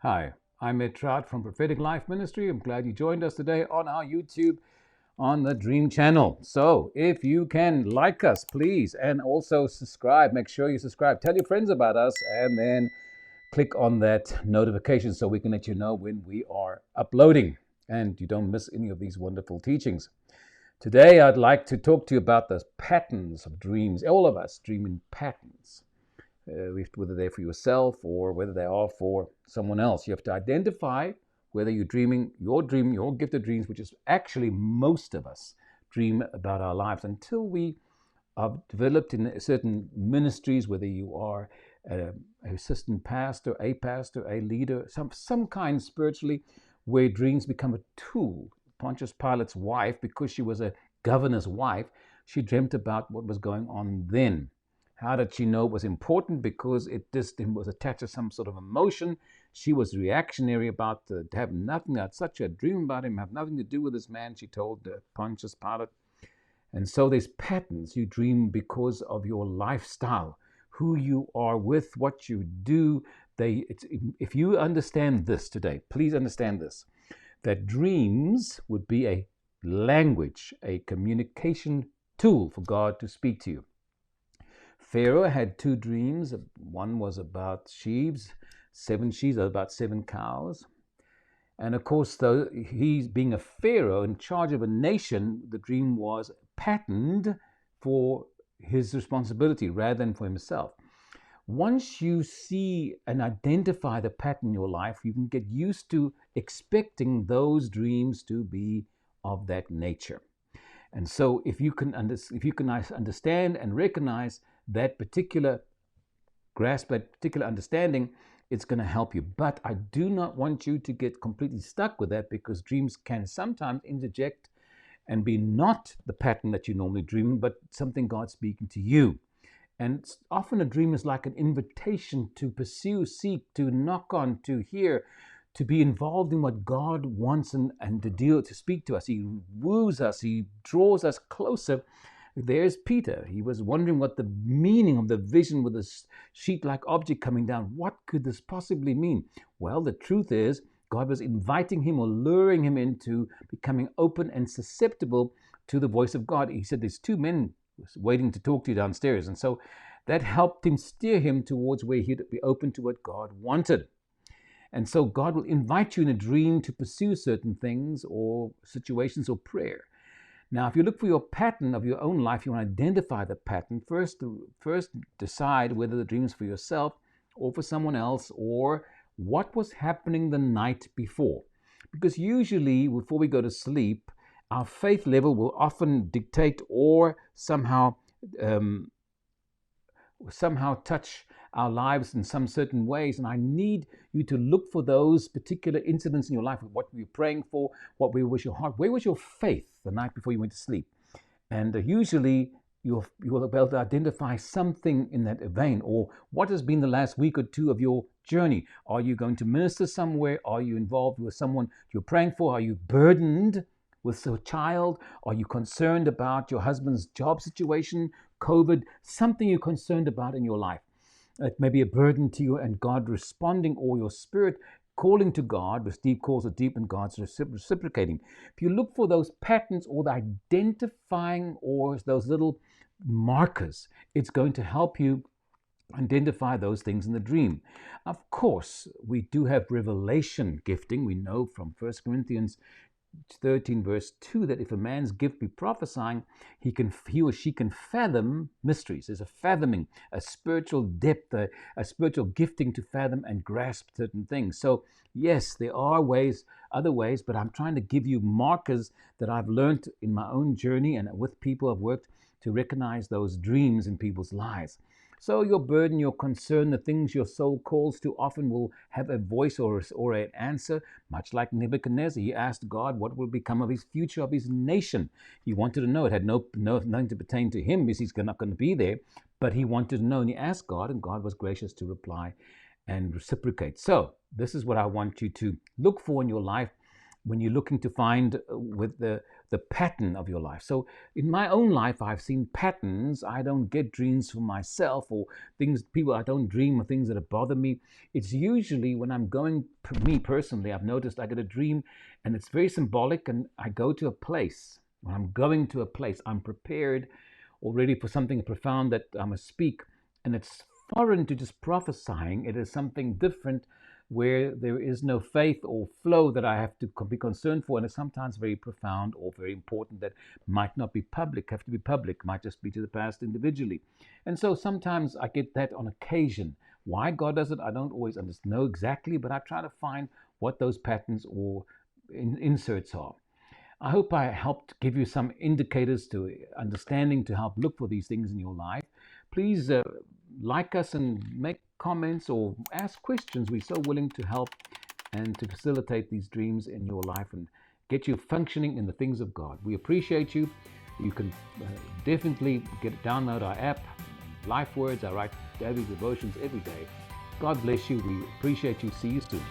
Hi, I'm Ed Trout from Prophetic Life Ministry. I'm glad you joined us today on our YouTube on the Dream Channel. So, if you can like us, please, and also subscribe. Make sure you subscribe. Tell your friends about us, and then click on that notification so we can let you know when we are uploading and you don't miss any of these wonderful teachings. Today, I'd like to talk to you about the patterns of dreams. All of us dream in patterns. Whether they're for yourself or whether they are for someone else. You have to identify whether you're dreaming your dream, your gifted dreams, which is actually most of us dream about our lives until we are developed in certain ministries, whether you are an assistant pastor, a leader, some kind spiritually, where dreams become a tool. Pontius Pilate's wife, because she was a governor's wife, she dreamt about what was going on then. How did she know it was important? Because it just was attached to some sort of emotion. She was reactionary about to have nothing, had such a dream about him, have nothing to do with this man, she told Pontius Pilate. And so there's patterns. You dream because of your lifestyle, who you are with, what you do. If you understand this today, please understand this, that dreams would be a language, a communication tool for God to speak to you. Pharaoh had two dreams. One was about sheaves, 7 sheaves, about 7 cows. And of course, though he's being a Pharaoh in charge of a nation, the dream was patterned for his responsibility rather than for himself. Once you see and identify the pattern in your life, you can get used to expecting those dreams to be of that nature. And so if you can understand and recognize that particular grasp, that particular understanding, it's going to help you. But I do not want you to get completely stuck with that, because dreams can sometimes interject and be not the pattern that you normally dream, but something God's speaking to you. And often a dream is like an invitation to pursue, seek, to knock on, to hear, to be involved in what God wants and to speak to us. He woos us, he draws us closer. There's Peter. He was wondering what the meaning of the vision with this sheet-like object coming down. What could this possibly mean? Well, the truth is, God was inviting him or luring him into becoming open and susceptible to the voice of God. He said, there's 2 men waiting to talk to you downstairs. And so that helped him steer him towards where he'd be open to what God wanted. And so God will invite you in a dream to pursue certain things or situations or prayer. Now, if you look for your pattern of your own life, you want to identify the pattern. First decide whether the dream is for yourself or for someone else, or what was happening the night before. Because usually, before we go to sleep, our faith level will often dictate or somehow touch our lives in some certain ways. And I need you to look for those particular incidents in your life, what were you praying for, what was your heart, where was your faith the night before you went to sleep. And usually you will be able to identify something in that vein, or what has been the last week or 2 of your journey. Are you going to minister somewhere? Are you involved with someone you're praying for? Are you burdened with a child? Are you concerned about your husband's job situation, COVID, something you're concerned about in your life? It may be a burden to you and God responding, or your spirit calling to God, with deep calls are deep and God's reciprocating. If you look for those patterns or the identifying or those little markers, it's going to help you identify those things in the dream. Of course, we do have revelation gifting. We know from 1 Corinthians 13 verse 2 that if a man's gift be prophesying, he or she can fathom mysteries. There's a fathoming, a spiritual depth, a spiritual gifting to fathom and grasp certain things. So yes, there are other ways, but I'm trying to give you markers that I've learned in my own journey and with people I've worked to recognize those dreams in people's lives. So your burden, your concern, the things your soul calls to often will have a voice or an answer, much like Nebuchadnezzar. He asked God what will become of his future, of his nation. He wanted to know. It had nothing to pertain to him because he's not going to be there, but he wanted to know, and he asked God, and God was gracious to reply and reciprocate. So this is what I want you to look for in your life when you're looking to find with the pattern of your life. So in my own life, I've seen patterns. I don't get dreams for myself or things, people, I don't dream of things that bother me. It's usually when I'm going, me personally, I've noticed I get a dream and it's very symbolic, and I go to a place. When I'm going to a place, I'm prepared already for something profound that I must speak. And it's foreign to just prophesying. It is something different where there is no faith or flow that I have to be concerned for, and it's sometimes very profound or very important that might not be public, have to be public, might just be to the pastor individually. And so sometimes I get that on occasion. Why God does it, I don't always know exactly, but I try to find what those patterns or inserts are. I hope I helped give you some indicators to understanding to help look for these things in your life. Please like us and make comments or ask questions. We're so willing to help and to facilitate these dreams in your life and get you functioning in the things of God. We appreciate you. You can definitely download our app, Life Words. I write daily devotions every day. God bless you. We appreciate you. See you soon.